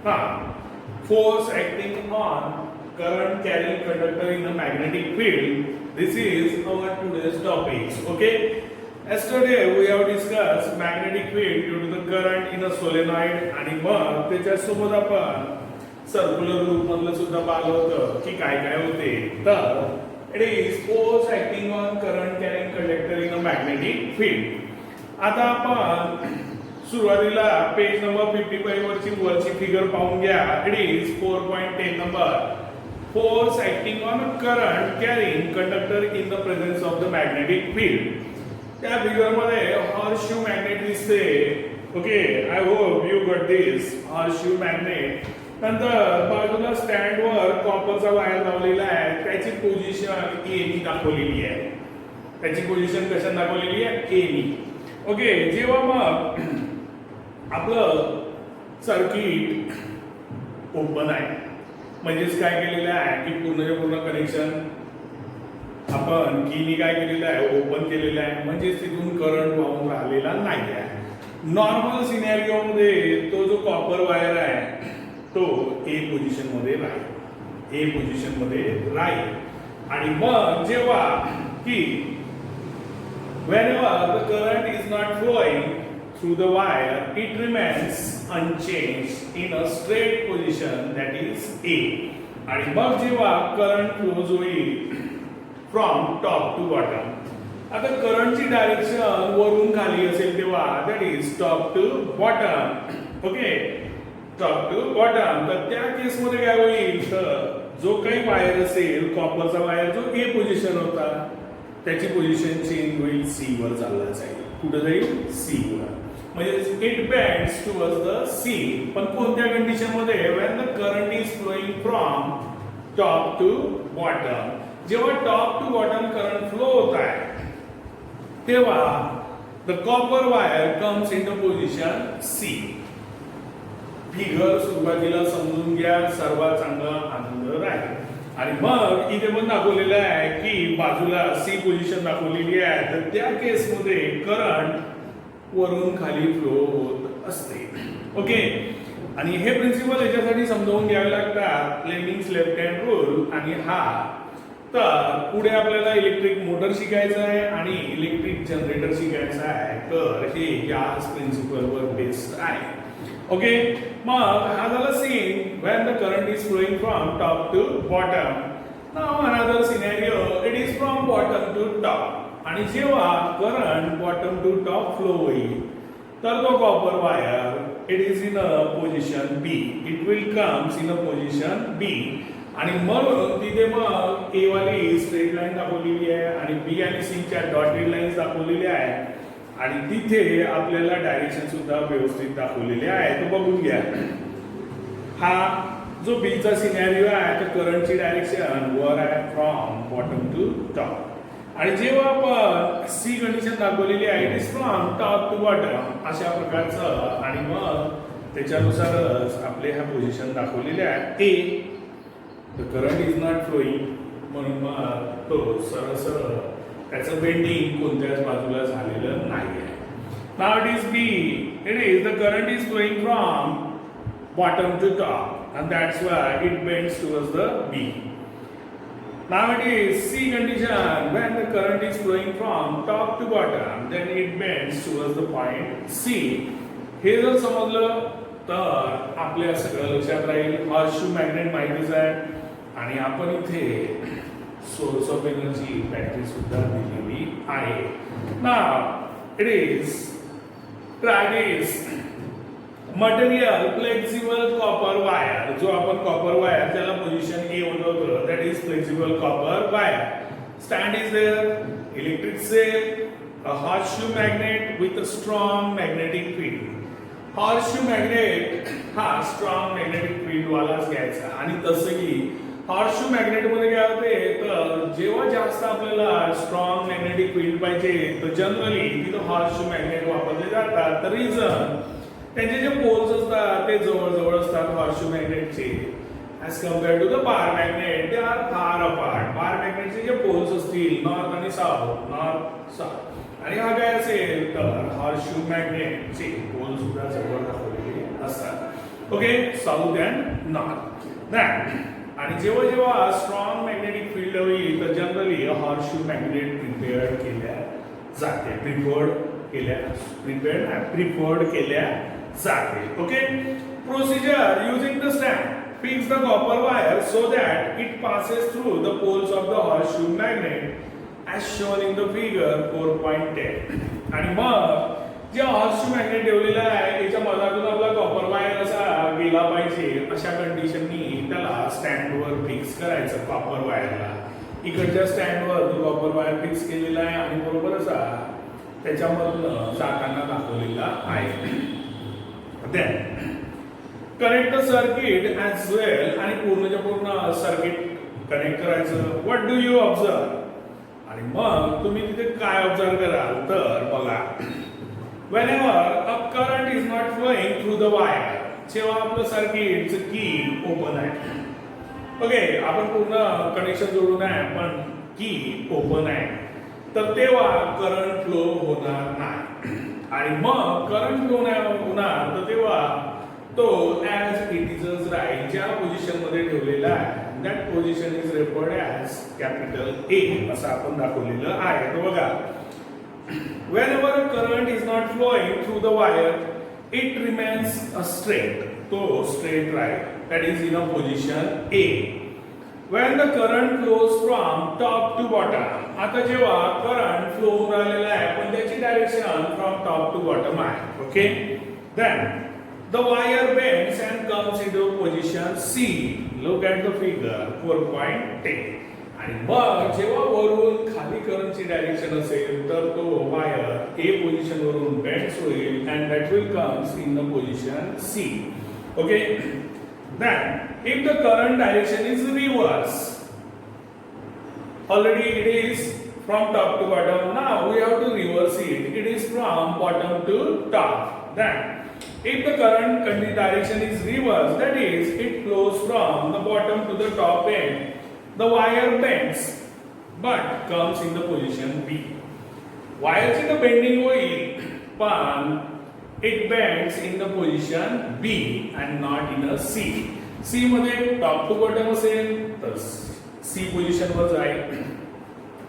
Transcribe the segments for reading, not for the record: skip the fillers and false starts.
Force acting on current carrying conductor in a magnetic field. This is our today's topics. Okay. Yesterday we have discussed magnetic field due to the current in a solenoid आणि मग त्याच्यासोबत आपण circular loop मधलं सुद्धा पाहिलं होतं की काय काय होते. तर it is force acting on current carrying conductor in a magnetic field. आता आपण सुरुवातीला पेज नंबर 55 वरची फिगर पाहून घ्या. It is 4.10 number. Force acting on current carrying conductor in the presence of the magnetic field. त्या figure मध्ये horseshoe magnet दिसते. Okay, I hope you got this horseshoe magnet. नंतर बाजूला स्टँड वर कॉपरचा wire लावलेला आहे. त्याची पोझिशन ए नी दाखवलेली आहे. त्याची पोझिशन कशा दाखवलेली आहे? ए नी. ओके, जेव्हा मग आपलं सर्किट ओपन आहे म्हणजेच काय केलेलं आहे की पूर्ण कनेक्शन आपण कीनी काय केलेलं आहे? ओपन केलेलं आहे. म्हणजे तिथून करंट वाहून राहिलेला नाही आहे. नॉर्मल सिनेरिओ मध्ये तो जो कॉपर वायर आहे तो ए पोझिशन मध्ये राहील. ए पोझिशन मध्ये राहील. आणि मग जेव्हा की whenever the current is not flowing through the wire, it remains unchanged in a straight position, that is A. आणि मग जेव्हा करंट फ्लो होईल फ्रॉम टॉप टू बॉटम. आता करंटची डायरेक्शन वरून खाली असेल तेव्हा that is top to bottom. Okay, top to bottom. तर त्या केस मध्ये काय होईल तर जो काही वायर असेल कॉपरचा वायर जो ए पोझिशन होता त्याची पोझिशन चेंज होईल सी वर चालला जाईल. कुठे जाईल? सी वर. म्हणजे it bends towards the C. पण कोणत्या कंडिशन मध्ये? When the current is flowing from top to bottom. जेव्हा top to bottom current flow होत आहे तेव्हा the copper wire comes in the position C. Figure सुरुवातीला समजून घ्या, सर्वात चांगला आनंद राहील. आणि मग इथे पण दाखवलेलं आहे की बाजूला सी पोझिशन दाखवलेली आहे. तर त्या केस मध्ये करंट वरून खाली फ्लो होत असते. ओके, आणि हे प्रिन्सिपल याच्यासाठी समजावून घ्यावे लागतात. Lemmings left hand rule. आणि हा तर पुढे आपल्याला इलेक्ट्रिक मोटर शिकायचं आहे आणि इलेक्ट्रिक जनरेटर शिकायचं आहे. तर हे याच प्रिन्सिपलवर बेस्ड आहे. ओके, मग हा झाला scene when the current is flowing from top to bottom. Now another scenario, it is from bottom to top. आणि जेव्हा current bottom to top flow होईल तर तो copper wire it is in a position B. It will comes in a position B. आणि मग तिथे मग ए वाली स्ट्रेट लाईन दाखवलेली आहे आणि बी आणि सी च्या डॉटेड लाईन्स दाखवलेल्या आहेत. आणि तिथे आपल्याला डायरेक्शन सुद्धा व्यवस्थित दाखवलेले आहे. तो बघून घ्या. हा जो बीचा सिनेरिओ आहे तर करंटची डायरेक्शन वर आहे फ्रॉम बॉटम टू टॉप. आणि जेव्हा आपण सी कंडिशन दाखवलेली आहे it is from top to bottom अशा प्रकारचं. आणि मग त्याच्यानुसारच आपले ह्या पोझिशन दाखवलेले आहेत. A the current is not flowing म्हणून मग तो सरळ त्याचं बेंडिंग कोणत्याच बाजूला झालेलं नाही आहे. Now it is B. It is the current is flowing from bottom to top and that's why it bends towards the B. Now it is C condition. When the current is flowing from top to bottom then it bends towards the point C. हे जर समजलं तर आपल्या सगळं लक्षात राहील. Horseshoe magnet माहितीच आहे. आणि आपण इथे सोर्स ऑफ एनर्जी बॅटरी सुद्धा दिलेली आहे. नाउ इट इज ट्रायडिस मटेरियल फ्लेक्सिबल कॉपर वायर. जो आपण कॉपर वायर त्याला पोझिशन ए होतं that is flexible copper wire. Stand is there. Electric cell. A horseshoe magnet with a strong magnetic field. Horseshoe magnet हा strong magnetic field वालाच घ्यायचा. आणि तसंही horseshoe magnet मध्ये काय होते तर जेव्हा जास्त आपल्याला स्ट्रॉंग मॅग्नेटिक फील्ड पाहिजे तर जनरली तिथं हॉर्सशू मॅग्नेट वापरले जातात. तर रिझन त्यांचे जे पोल्स असतात ते जवळ असतात हॉर्सशू मॅग्नेटचे as compare to the bar magnet. They are far apart. Bar मॅग्नेटचे जे पोल्स असतील नॉर्थ आणि साऊथ आणि हा काय असेल तर हॉर्सशू मॅग्नेटचे पोल सुद्धा जवळ दाखवलेले असतात. Okay, south and north. That आणि जेव्हा जेव्हा स्ट्रॉंग मॅग्नेटिक फील्ड होईल तर जनरली हॉर्सशू मॅग्नेट प्रिपेअर्ड केल्या जाते, प्रिफर्ड केल्या जाते. Okay, procedure using the stamp. Fix the copper wire so that it passes through the poles of the horseshoe magnet as shown in the figure 4.10. आणि मग जे horseshoe magnet ठेवलेला आहे याच्या मधातून आपला कॉपर वायर असा गेला पाहिजे अशा कंडिशननी त्याला स्टँडवर फिक्स करायचं. कॉपर वायरला इकडच्या स्टँडवर तो कॉपर वायर फिक्स केलेला आहे आणि बरोबर असा त्याच्यामधून जाताना दाखवलेला आहे. Then connect the circuit as well आणि पूर्णच्या पूर्ण सर्किट कनेक्ट करायचं. व्हॉट डू यू ऑब्झर्व आणि मग तुम्ही तिथे काय ऑब्झर्व कराल तर बघा, whenever a current is not flowing through the wire, जेव्हा आपलं सर्किटचं की ओपन आहे. ओके, आपण पूर्ण कनेक्शन जोडून आहे पण की ओपन आहे तर तेव्हा करंट फ्लो होणार नाही. आणि मग करंट फ्लो नाही होणार तर तेव्हा तो ॲज इट इज राईट ज्या पोझिशन मध्ये ठेवलेला आहे that position is referred as capital ए असं आपण दाखवलेलं आहे. तर बघा, whenever a current is not flowing through the wire it remains straight, तो straight right, that is in a position A. When the current flows from top to bottom, आता जेव्हा current flow होऊन राहिलेला आहे पण त्याची direction from top to bottom आहे. Okay, then the wire bends and comes into position C. Look at the figure 4.10. आणि मग जेव्हा वरून खाली करंटची डायरेक्शन असेल तर तो वायर ए पोझिशन वरून बेंड्स होईल and that will comes in the position C. Okay, then if the current direction is reverse, already it is from top to bottom, now we have to reverse it. It is from bottom to top. Then if the current direction is reversed, that is it flows from the bottom to the top end, the wire bends but comes in the position B. वायरची तर bending होईल पण it bends in the position B and not in a C. C मध्ये top to bottom असेल तर C position वर जाईल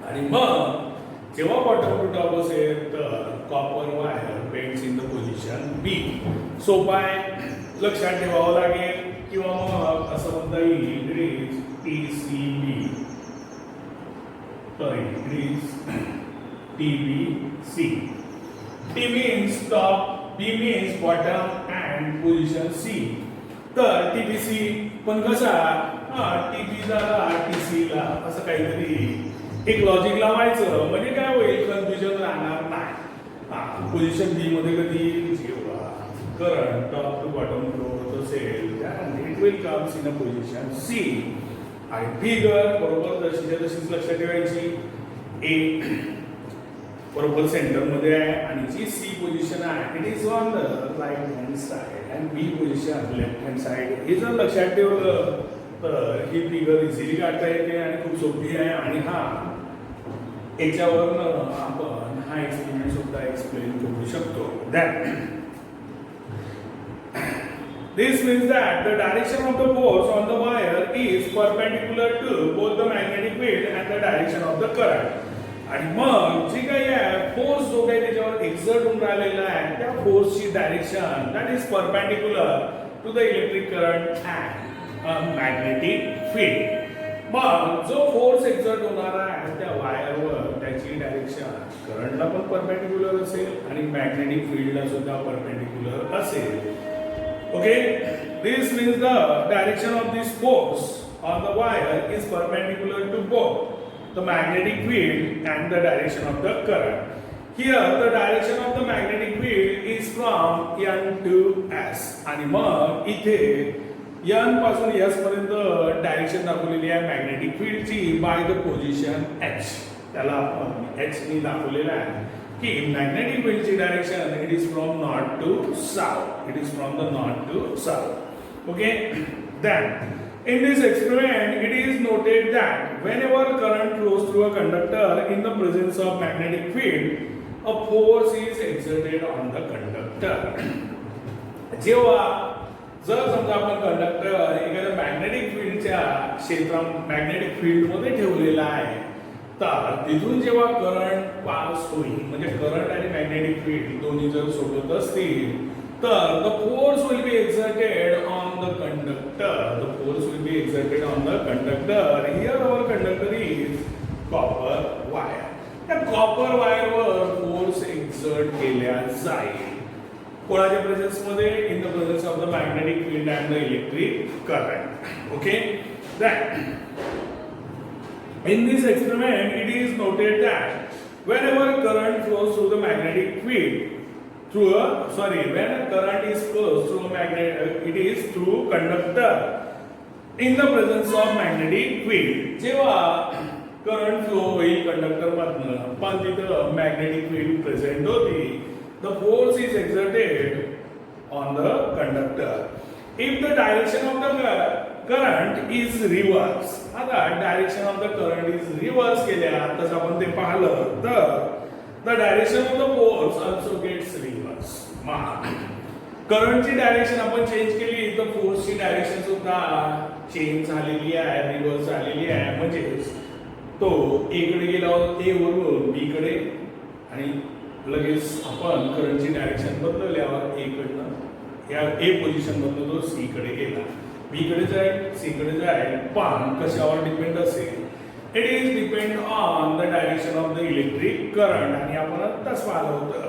आणि मग जेव्हा बॉटम टू टॉप असेल तर copper wire bends in the position B. सोपा आहे, लक्षात ठेवावं लागेल किंवा मग असं म्हणता येईल it is TCB, sorry it is TBC. T means top, B means bottom and position C. तर TBC पण कसा TB झाला TC ला असं काहीतरी एक लॉजिक लावायचं म्हणजे काय होईल, कन्फ्युजन राहणार नाही. पोझिशन बी मध्ये कधी जेव्हा current top to bottom flow होत असेल it will comes in a position C. आणि फिगर बरोबर जशीच्या तशीच लक्षात ठेवायची. ए बरोबर सेंटर मध्ये आहे आणि जी सी पोझिशन आहे it is on the right hand side and B position left hand side. हे जर लक्षात ठेवलं तर ही फिगर इझिली काढता येते आणि खूप सोपी आहे. आणि याच्यावरून आपण हा एक्सपेरिमेंट सुद्धा एक्सप्लेन करू शकतो. This means that the direction of the force on the wire is perpendicular to both the magnetic field and the direction of the current. आणि मग जे काही आहे फोर्स जो काही त्याच्यावर एक्झर्ट होऊन राहिलेला आहे त्या फोर्सची direction that is perpendicular to the electric current and magnetic field. मग जो फोर्स एक्झर्ट होणार आहे त्या वायरवर त्याची डायरेक्शन करंटला पण परपेंडिक्युलर असेल आणि मॅग्नेटिक फील्डला सुद्धा परपेंडिक्युलर असेल. Okay, this means the direction of this force on the wire is perpendicular to both the magnetic field and the direction of the current. Here the direction of the magnetic field is from N to S. आणि मग इथे N पासून S पर्यंत direction दाखवलेली आहे magnetic फील्डची by the position H. त्याला आपण H ने दाखवलेलं आहे की मॅग्नेटिक फील्डची direction it is from north to south. It is from the north to south. Okay, then in this experiment it is noted that whenever current flows through a conductor in the presence of magnetic field a force is exerted on the conductor. जेव्हा जर समजा आपण conductor एखाद्या magnetic फील्डच्या क्षेत्रात magnetic फील्डमध्ये ठेवलेला आहे, तर तिथून जेव्हा करंट पास होईल, म्हणजे करंट आणि मॅग्नेटिक फील्ड दोन्ही जर सोबत असतील, तर the force will be exerted on the conductor. The force will be exerted on the conductor. Here our conductor is copper wire. त्या कॉपर वायरवर फोर्स एक्झर्ट केल्या जाईल. कोणाच्या प्रेझेन्स मध्ये? In the presence of the magnetic field and the electric current. Okay. In this experiment, it is noted that whenever current flows through the magnetic field, when a current is flows through a magnet, it is through conductor in the presence of magnetic field. जेव्हा current flow होईल conductor मधनं, पण तिथं magnetic field present होती, the force is exerted on the conductor. If the direction of the current is reverse, आता direction of the current is reverse केल्या, तसं आपण ते पाहिलं, तर the direction of the force also gets reverse. करंटची direction आपण चेंज केली, तर फोर्सची डायरेक्शन सुद्धा चेंज झालेली आहे, रिव्हर्स झालेली आहे. म्हणजे तो ए कडे गेला, ए वरून बी कडे, आणि लगेच आपण करंटची डायरेक्शन बदलल्यावर ए कडनं या ए पोझिशन मधून तो सी कडे गेला, बी कडे जाईल, सी कडे जाईल. पण कशावर डिपेंड असेल? It is depend on the direction of the electric current. आणि आपण आत्ताच पाहिलं होतं,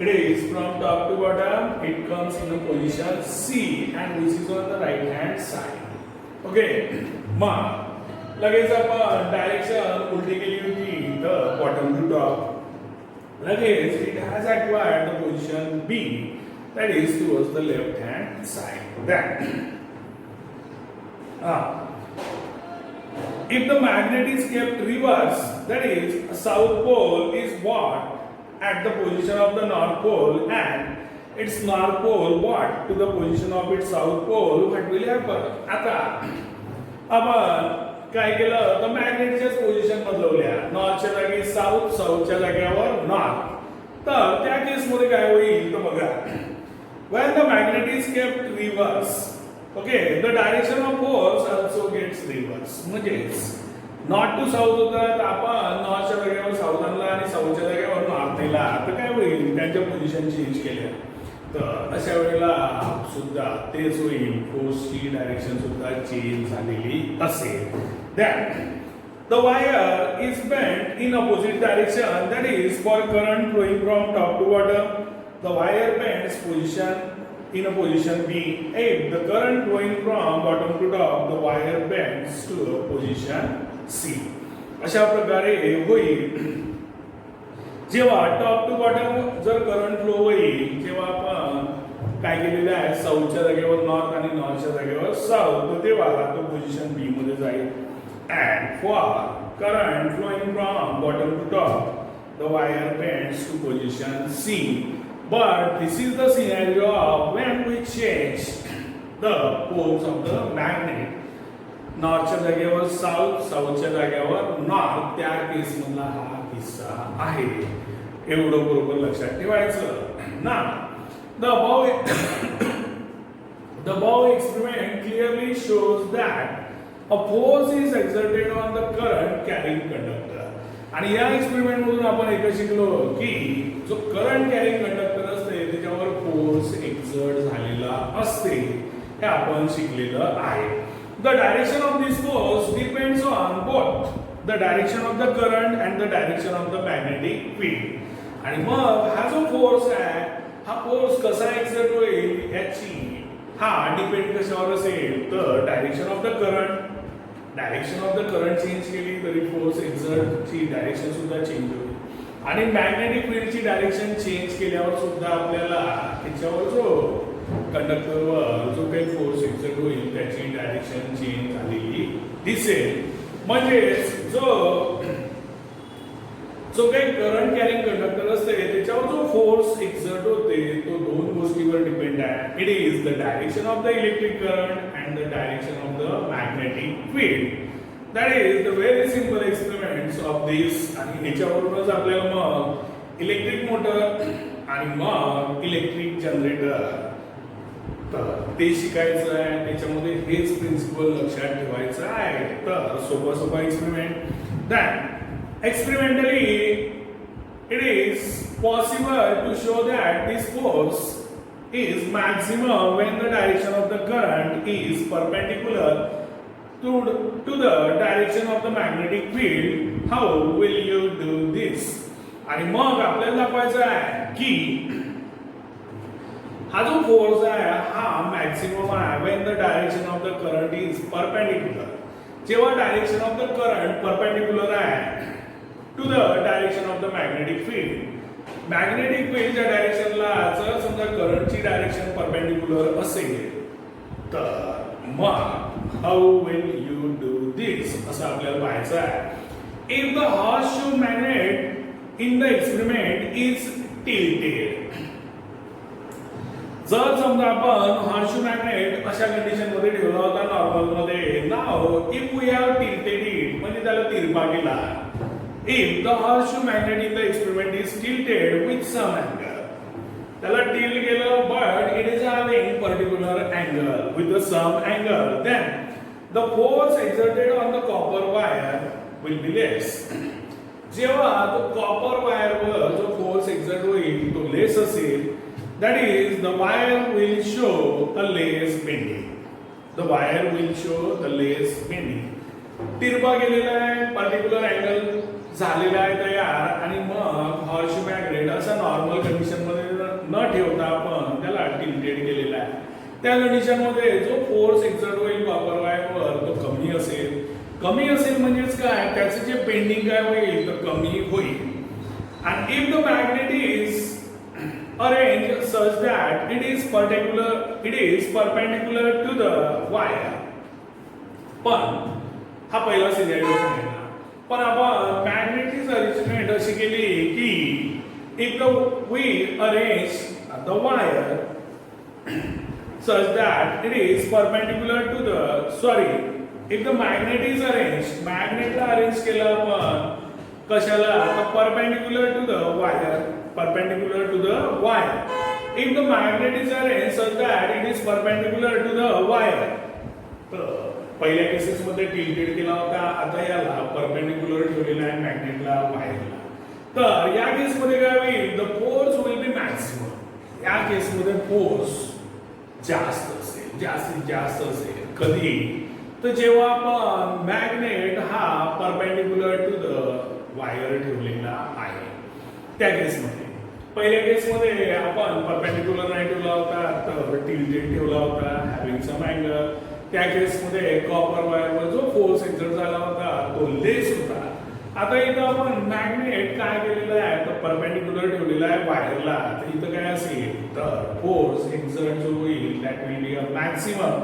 it is from top to bottom, it comes in the position C and this is on the right hand side. Okay. मग लगेच आपण direction उलटी केली होती, द बॉटम टू टॉप. लगेच it has acquired the position B, that is towards the left hand side. Then if the magnet is kept reverse, that is south pole is brought at the position of the north pole and its north pole brought to the position of its south pole, what will happen? आता आपण काय केलं, तर मॅग्नेटच्याच position बदलवल्या, नॉर्थच्या जागी south, साऊथच्या जागेवर north. तर त्या केसमध्ये काय होईल, तर बघा, when the magnet is kept reverse, okay, the direction of force also gets reverse. म्हणजे नॉर्थ टू साऊथ होता, तर आपण नॉर्थच्या जागेवर साऊथ आणला आणि साऊथच्या जागेवर नॉर्थ नेला, तर काय होईल, त्यांच्या पोझिशन चेंज केल्या. तर अशा वेळेला सुद्धा तेच होईल, फोर्सची डायरेक्शन सुद्धा चेंज झालेली असेल. Then the wire is bent in opposite direction, that is for current flowing from top to bottom, the wire bends position in a position B. If the current flowing from bottom to top, the wire bends to a position C. अशा प्रकारे होईल. जेव्हा top to bottom जर current flow होईल, जेव्हा आपण काय केलेलं आहे, साऊथच्या जागेवर नॉर्थ आणि नॉर्थच्या जागेवर साऊथ, तर तेव्हा तो पोझिशन बी मध्ये जाईल. And for current flowing from bottom to top, the wire bends to position C. But this is the scenario of when we change the poles of the magnet. नॉर्थच्या जागेवर south, साऊथच्या जागेवर north, त्या केस मधला हा किस्सा आहे. एवढं बरोबर लक्षात ठेवायचं ना. The above experiment clearly shows that a force is exerted on the current carrying conductor. आणि या एक्सपेरिमेंट मधून आपण एक शिकलो की जो करंट कॅरिंग कंडक्टर असते त्याच्यावर फोर्स एक्झर्ट झालेला असते, हे आपण शिकलेलं आहे. The direction of this force depends on both the direction of the current and the direction of the magnetic field. आणि मग हा जो फोर्स आहे, हा फोर्स कसा एक्झर्ट होईल याची डिपेंड कशावर असेल, तर direction of the current. Direction of the current change केली तरी फोर्स एक्झर्टची डायरेक्शन सुद्धा चेंज होईल. आणि मॅग्नेटिक फील्डची डायरेक्शन चेंज केल्यावर सुद्धा आपल्याला त्याच्यावर जो कंडक्टरवर जो काही फोर्स एक्झर्ट होईल त्याची डायरेक्शन चेंज झालेली दिसेल. म्हणजे जो काही करंट कॅरिंग कंडक्टर असते त्याच्यावर जो फोर्स एक्झर्ट होते तो दोन गोष्टीवर डिपेंड आहे. It is the direction of the electric current and the direction of the magnetic field. That is the very simple experiments of this. आणि याच्यावरूनच आपल्याला मग इलेक्ट्रिक मोटर आणि मग इलेक्ट्रिक जनरेटर तर ते शिकायचं आहे, त्याच्यामध्ये हेच प्रिन्सिपल लक्षात ठेवायचं आहे. तर सोपा experiment. That experimentally it is possible to show that this force is maximum when the direction of the current is perpendicular to the direction of the magnetic field. How will you do this? आणि मग आपल्याला दाखवायचं आहे की हा जो force आहे हा मॅक्सिमम आहे when the direction of the current is perpendicular. जेव्हा direction of the current perpendicular आहे to the direction of the magnetic field. Magnetic फील्डच्या डायरेक्शनला जर समजा करंटची डायरेक्शन परपेंडिक्युलर असेल तर मग हाऊ विल यू डू दिस असं आपल्याला पाहायचं आहे. If the horseshoe magnet in the experiment is tilted. जर समजा आपण हॉर्सशू मॅग्नेट अशा कंडिशन मध्ये ठेवला होता नॉर्मल मध्ये, now if we have tilted it म्हणजे त्याला तिरपा केला. If the horseshoe magnet in the experiment is tilted with some angle, त्याला tilt केलं but it is having particular angle with the some angle, then the force exerted on the copper wire will be less. जेव्हा तो copper wire वर जो force exert होईल तो less असेल, that is the wire will show a less bending. The wire will show the less bending. तिरपा केलेला आहे, particular angle झालेला आहे तयार, आणि मग हॉर्सशू मॅग्नेट असा नॉर्मल कंडिशन मध्ये न ठेवता आपण त्याला टिल्टेड केलेला आहे. त्या कंडिशन मध्ये जो फोर्स एक्झर्ट होईल कॉपर वायरवर तो कमी असेल. कमी असेल म्हणजेच काय, त्याचे जे बेंडिंग काय होईल तर कमी होईल. आणि if the magnet is arranged such that it is perpendicular to the wire. पण हा पहिला सिनेरिओ सांगितला. पण आपण मॅग्नेटिक अरेंजमेंट अशी केली की if we arrange the wire such that it is perpendicular to the if the magnet is arranged, मॅग्नेटला अरेंज केलं आपण कशाला, perpendicular to the wire. If the magnet is arranged such that it is perpendicular to the wire, तर पहिल्या cases मध्ये tilted केला होता, आता याला परपेंडिक्युलर ठेवलेला आहे मॅग्नेटला वायरला. तर या केस मध्ये काय होईल, the force will be maximum. या केस मध्ये फोर्स जास्त असेल, जास्तीत जास्त असेल. कधी तर जेव्हा आपण मॅग्नेट हा परपेंडिक्युलर टू द वायर ठेवलेला आहे त्या केस मध्ये. पहिल्या केस मध्ये आपण परपेंडिक्युलर नाही ठेवला होता तर टिल्टेड ठेवला होता हॅविंग सम अँगल. त्या केस मध्ये कॉपर वायरवर जो फोर्स एक्झर्ट झाला होता तो लेस होता. आता इथं आपण मॅग्नेट काय केलेलं आहे तर परपेंडिक्युलर ठेवलेला आहे वायरला. तर इथं काय असेल तर फोर्स एक्झर्ट जो होईल that will be a maximum.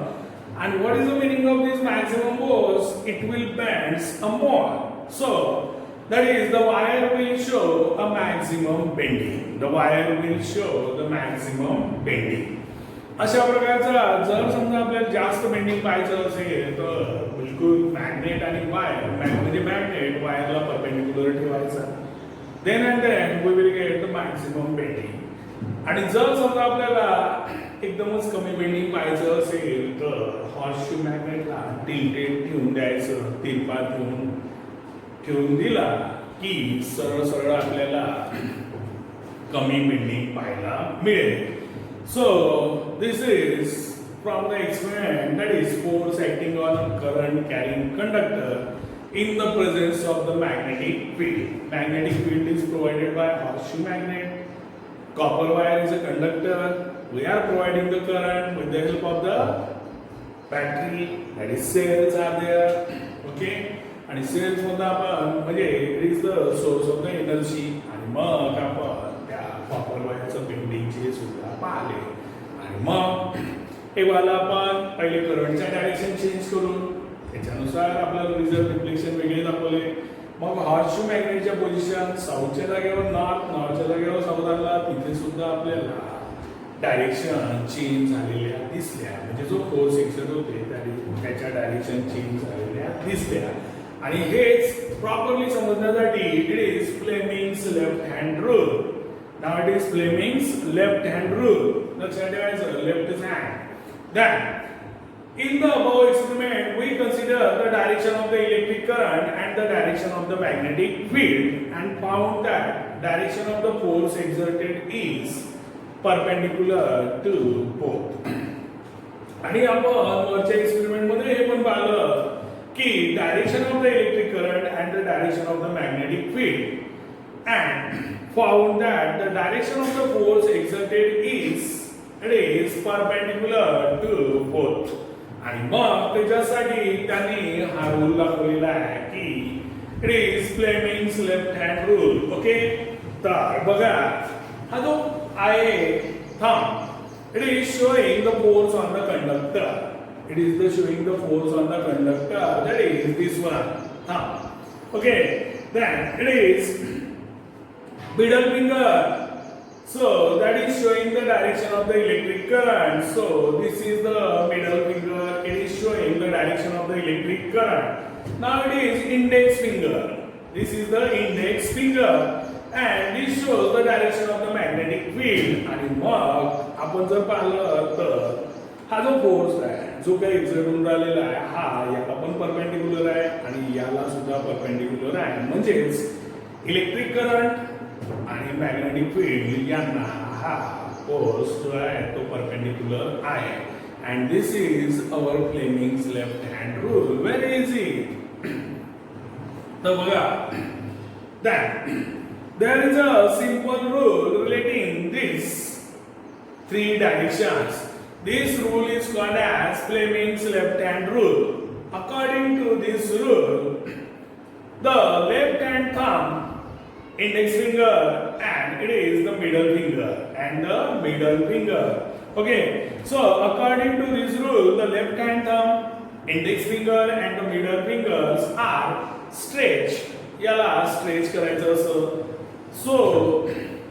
and what is the meaning of this maximum force? It will bend more. So that is the wire will show a maximum bending. The wire will show the maximum bending. अशा प्रकारचा जर समजा आपल्याला जास्त bending पाहिजे असेल तर बिलकुल मॅग्नेट आणि वायर म्हणजे मॅग्नेट वायरला परपेंडिक्युलर ठेवायचा. Then and then we will get the maximum bending. आणि जर समजा आपल्याला एकदमच कमी बेंडिंग पाहिजे असेल तर हॉर्सशू मॅग्नेटला टिल्टेड ठेवून द्यायचं. तिरपा ठेवून दिला की सरळ सरळ आपल्याला कमी बेंडिंग पाहायला मिळेल. So this is from the experiment, that is force acting on a current carrying conductor in the presence of the magnetic field. Magnetic field is provided by horseshoe magnet. Copper wire is a conductor. We are providing the current with the help of the battery, that is cells are there. Okay, and cells मध्ये आपण म्हणजे it is the source of the energy. आणि मग आपण त्या copper wireचं बेंडिंगचे सुद्धा पाहिले. आणि मग एवाला आपण पहिले करंटच्या डायरेक्शन चेंज करून त्याच्यानुसार आपल्याला रिझल्ट रिफ्लेक्शन वेगळे दाखवले. मग हॉर्सशू मॅग्नेटच्या पोझिशन साऊथच्या जागेवर नॉर्थ, नॉर्थच्या जागेवर साऊथ आणला. तिथे सुद्धा आपल्याला डायरेक्शन चेंज झालेल्या दिसल्या. म्हणजे जो फोर्स एक्झर्ट होते त्याच्या डायरेक्शन चेंज झालेल्या दिसल्या. आणि हेच प्रॉपरली समजण्यासाठी it is Fleming's left hand rule. Now it is Fleming's left hand rule. लक्षात ठेवायचं left hand. Then, in the above experiment, we consider the direction of the electric current and the direction of the magnetic field and found that direction of the force exerted is perpendicular to both. आणि आपण वरच्या experiment मध्ये हे पण पाहिलं की direction of the electric current and the direction of the magnetic field and found that the direction of the force exerted is perpendicular to both. आणि मग त्याच्यासाठी त्यांनी हा रूल दाखवलेला आहे की it is Fleming's left hand rule. Okay, तर बघा हा जो आहे thumb, it is showing the force on the conductor. It is the showing the force on the conductor, that is this one. Okay, then it is middle finger, so that is showing the direction of the electric current. So this is the middle finger, it is showing the direction of the electric current. Now it is index finger, this is the index finger and this shows the direction of the magnetic field. आणि मग आपण जर पाहिलं तर हा जो force आहे जो काही एक्झर्ट होऊन राहिलेला आहे हा याला पण परपेंडिक्युलर आहे आणि याला सुद्धा परपेंडिक्युलर आहे. म्हणजेच इलेक्ट्रिक करंट आणि मॅग्नेटिक फील्ड यांना हा फोर्स जो आहे तो परपेंडिक्युलर आहे. And this is our Fleming's left hand rule. Very easy. तर बघा that there is a simple rule relating these three directions. This rule is called as Fleming's left hand rule. According to this rule, the left hand thumb, index finger, and it is the middle finger and the middle finger. Okay, so according to this rule, the left hand thumb, index finger, and the middle fingers are stretched. याला stretch करायचं असं. So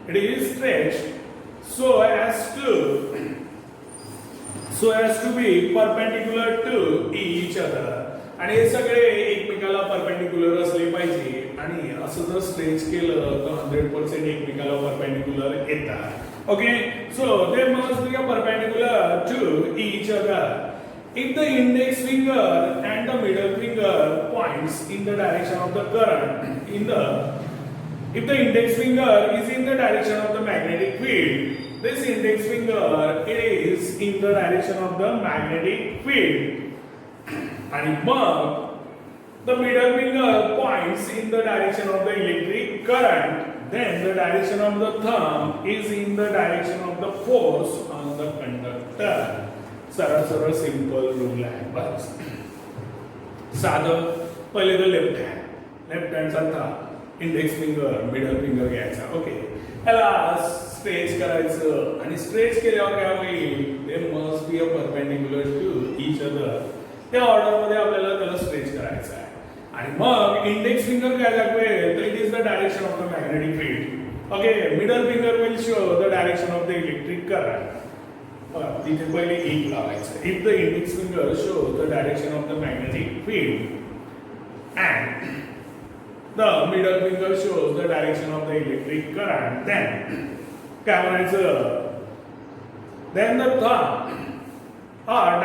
it is stretched so as to be perpendicular to each other. आणि हे सगळे एकमेकाला perpendicular असले पाहिजे आणि असं जर स्ट्रेच केलं तर 100% एकमेकाला परपेंडिक्युलर येतात. Okay, so they must be perpendicular to each other. If the index finger and the middle finger points in the direction of the current if the index finger is in the direction of the magnetic field, this index finger is in the direction of the magnetic field. And the middle finger points in the direction of the electric current. Then the direction of the thumb is in the direction of the force on the conductor. सरळ simple rule आहे बस. साधं पहिले तर left हँडचा thumb, index finger, middle finger घ्यायचा. Okay, याला stretch करायचं आणि स्ट्रेच केल्यावर काय होईल, they must be a perpendicular to each other. त्या ऑर्डर मध्ये आपल्याला त्याला स्ट्रेच करायचं आहे. आणि मग इंडेक्स फिंगर काय दाखवेल तर it is the direction of the magnetic field. Okay, middle finger will show the direction of the electric current. तिथे पहिले एक लावायचं. If the index finger show the direction of the magnetic field and the middle finger shows the direction of the electric current, then the thumb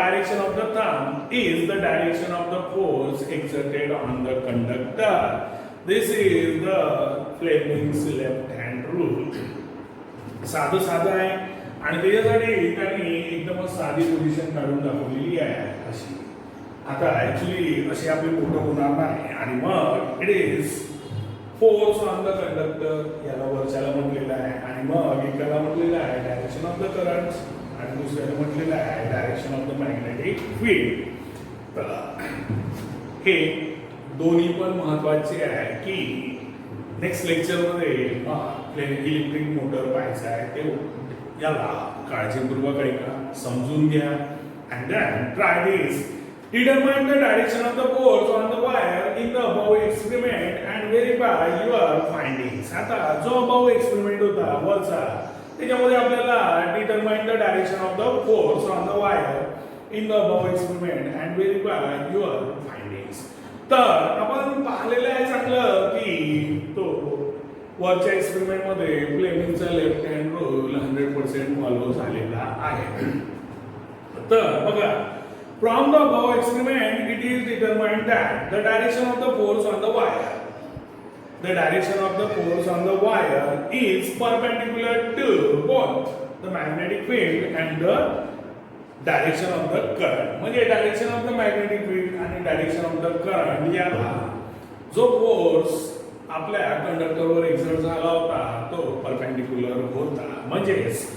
direction of the thumb is the direction of the force exerted on the conductor. This is the Fleming's left hand rule. साधं आहे आणि त्याच्यासाठी त्यांनी एकदम साधी position काढून दाखवलेली आहे अशी. आता ऍक्च्युली अशी आपली फोटो होणार नाही. आणि मग it is force on the conductor याला वरच्याला म्हटलेलं आहे आणि मग एकाला म्हटलेलं आहे डायरेक्शन ऑफ द करंट आणि दुसऱ्याला म्हटलेलं आहे direction of the magnetic field. तर हे दोन्ही पण महत्वाचे आहे की नेक्स्ट लेक्चरमध्ये इलेक्ट्रिक मोटर पाहायचं आहे ते याला काळजीपूर्वक ऐका, समजून घ्या. And then try this. Determine the direction of the force on the wire in the above experiment and verify your findings. आता जो above experiment होता वरचा त्याच्यामध्ये आपल्याला determine the direction of the force on the wire in the above experiment and verify your findings. तर आपण पाहिलेलं आहे चांगलं की तो वरच्या एक्सपेरिमेंट मध्ये फ्लेमिंगचा लेफ्ट हँड रूल 100% फॉलो झालेला आहे. तर बघा, from the above experiment it is determined that the direction of the force on the wire, the direction of the force on the wire is perpendicular to both the magnetic field and the direction of the current. म्हणजे direction of the magnetic field आणि direction of the current याला जो force आपल्या कंडक्टरवर exert झाला होता तो perpendicular होता. म्हणजेच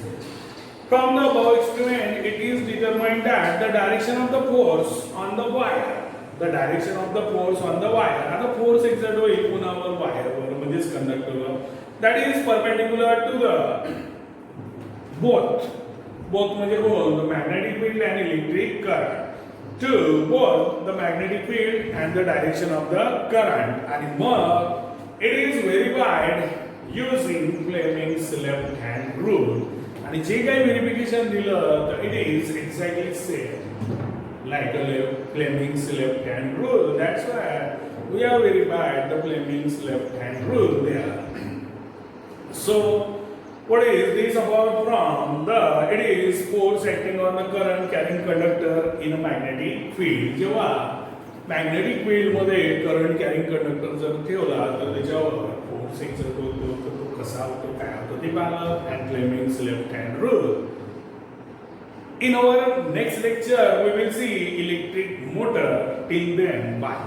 from the above experiment it is determined that the direction of the force on the wire, the direction of the force on the wire, आता फोर्स एक्सर्ट होईल कोणावर, वायरवर म्हणजेच कंडक्टरवर, that is perpendicular to the both म्हणजे all the magnetic field and electric current, to both the magnetic field and the direction of the current. आणि मग it is verified using Fleming's left hand rule. आणि जे काही verification दिलं तर it is exactly same like a Fleming's left hand rule. That's why we have verified the Fleming's left hand rule there. So what is this about from the, it is force acting on the current carrying conductor in a magnetic field. जेव्हा magnetic field मध्ये current carrying conductor जर ठेवला तर त्याच्यावर force exert होतो, तर तो कसा होतो, काय होतो ते पाहिलं. And Fleming's left hand rule. In our next lecture we will see electric motor. Till then, bye.